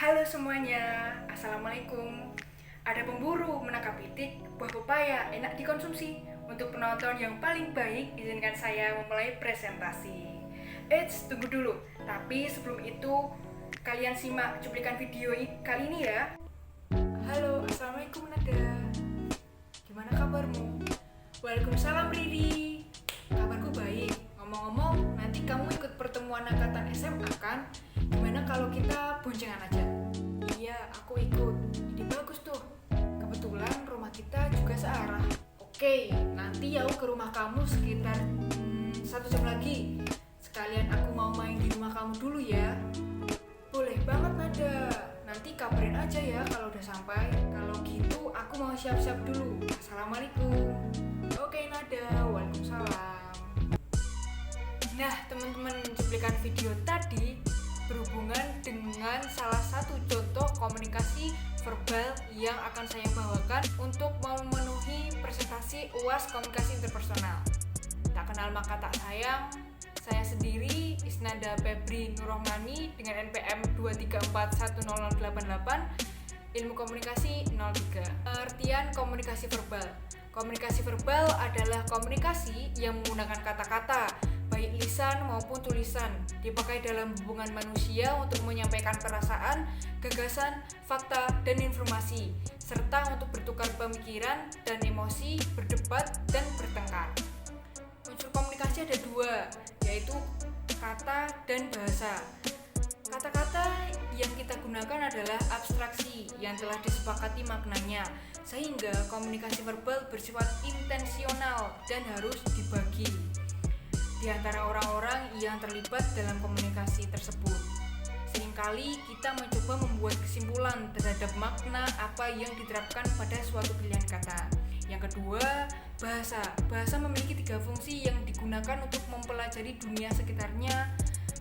Halo semuanya, Assalamualaikum. Ada pemburu menangkap itik, buah pepaya enak dikonsumsi. Untuk penonton yang paling baik, izinkan saya memulai presentasi. Eits, tunggu dulu. Tapi sebelum itu, kalian simak cuplikan video kali ini ya. Halo, Assalamualaikum Nada. Gimana kabarmu? Waalaikumsalam Riri. Kabarku baik. Ngomong-ngomong, nanti kamu ikut pertemuan angkatan SMA kan? Gimana kalau kita boncengan aja? Iya, aku ikut. Ide bagus tuh. Kebetulan rumah kita juga searah. Oke, nanti aku ke rumah kamu sekitar 1 jam lagi. Sekalian aku mau main di rumah kamu dulu ya. Boleh banget Nada. Nanti kabarin aja ya kalau udah sampai. Kalau gitu aku mau siap-siap dulu. Assalamualaikum. Oke Nada, waalaikumsalam. Nah teman-teman, cuplikan video tadi berhubungan dengan salah satu contoh komunikasi verbal yang akan saya bawakan untuk memenuhi presentasi UAS Komunikasi Interpersonal. Tak kenal maka tak sayang, saya sendiri Isnanda Febri Nurrohmani dengan NPM 234100088, ilmu komunikasi 03. Artian komunikasi verbal. Komunikasi verbal adalah komunikasi yang menggunakan kata-kata, baik lisan maupun tulisan, dipakai dalam hubungan manusia untuk menyampaikan perasaan, gagasan, fakta, dan informasi, serta untuk bertukar pemikiran dan emosi, berdebat, dan bertengkar. Unsur komunikasi ada dua, yaitu kata dan bahasa. Kata-kata yang kita gunakan adalah abstraksi yang telah disepakati maknanya, sehingga komunikasi verbal bersifat intensional dan harus dibagi di antara orang-orang yang terlibat dalam komunikasi tersebut. Seringkali kita mencoba membuat kesimpulan terhadap makna apa yang diterapkan pada suatu pilihan kata. Yang kedua, bahasa. Bahasa memiliki 3 fungsi yang digunakan untuk mempelajari dunia sekitarnya,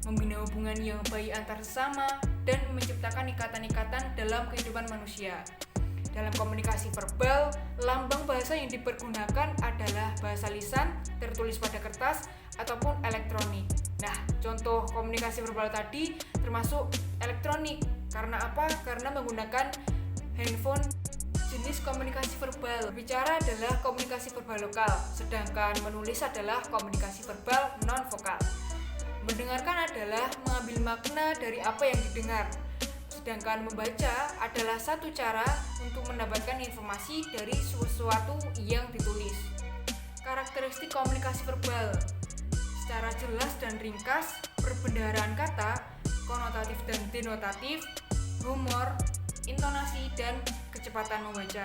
membina hubungan yang baik antar sesama, dan menciptakan ikatan-ikatan dalam kehidupan manusia. Dalam komunikasi verbal, lambang bahasa yang dipergunakan adalah bahasa lisan, tertulis pada kertas, ataupun elektronik. Nah, contoh komunikasi verbal tadi termasuk elektronik. Karena apa? Karena menggunakan handphone. Jenis komunikasi verbal. Bicara adalah komunikasi verbal lokal, sedangkan menulis adalah komunikasi verbal non-vokal. Mendengarkan adalah mengambil makna dari apa yang didengar, sedangkan membaca adalah satu cara untuk mendapatkan informasi dari sesuatu yang ditulis. Karakteristik komunikasi verbal. Secara jelas dan ringkas, perbendaharaan kata, konotatif dan denotatif, humor, intonasi, dan kecepatan membaca.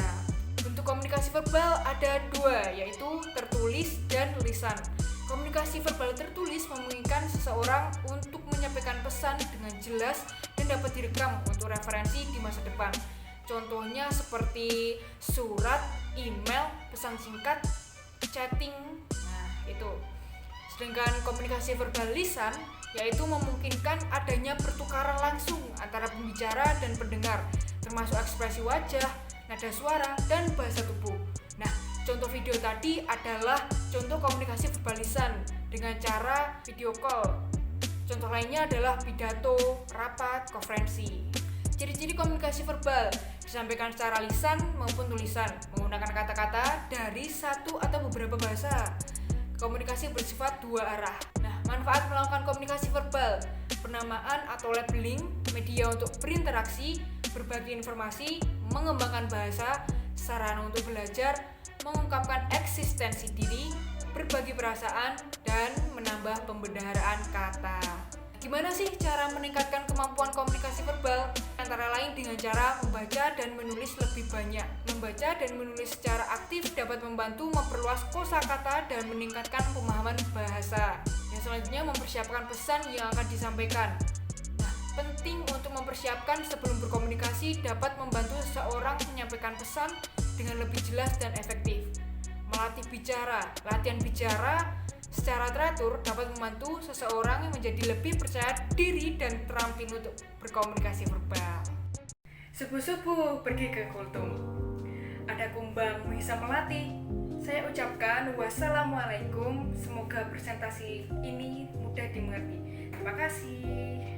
Bentuk komunikasi verbal ada 2, yaitu tertulis dan lisan. Komunikasi verbal tertulis memungkinkan seseorang untuk menyampaikan pesan dengan jelas dan dapat direkam untuk referensi di masa depan. Contohnya seperti surat, email, pesan singkat, chatting. Nah, itu. Sedangkan komunikasi verbal lisan yaitu memungkinkan adanya pertukaran langsung antara pembicara dan pendengar, termasuk ekspresi wajah, nada suara, dan bahasa tubuh. Nah, contoh video tadi adalah contoh komunikasi verbal lisan dengan cara video call. Contoh lainnya adalah pidato, rapat, konferensi. Ciri-ciri komunikasi verbal disampaikan secara lisan maupun tulisan, menggunakan kata-kata dari satu atau beberapa bahasa. Komunikasi bersifat 2 arah. Nah, manfaat melakukan komunikasi verbal: penamaan atau labeling, media untuk berinteraksi, berbagi informasi, mengembangkan bahasa, sarana untuk belajar, mengungkapkan eksistensi diri, berbagi perasaan, dan menambah pembendaharaan kata. Gimana sih cara meningkatkan kemampuan komunikasi verbal? Antara lain dengan cara membaca dan menulis lebih banyak. Membaca dan menulis secara aktif dapat membantu memperluas kosakata dan meningkatkan pemahaman bahasa. Yang selanjutnya, mempersiapkan pesan yang akan disampaikan. Nah, penting untuk mempersiapkan sebelum berkomunikasi dapat membantu seseorang menyampaikan pesan dengan lebih jelas dan efektif. Melatih bicara. Latihan bicara secara teratur dapat membantu seseorang yang menjadi lebih percaya diri dan terampil untuk berkomunikasi verbal. Subuh-subuh pergi ke kultum. Ada kumbang bisa melatih. Saya ucapkan wassalamualaikum. Semoga presentasi ini mudah dimengerti. Terima kasih.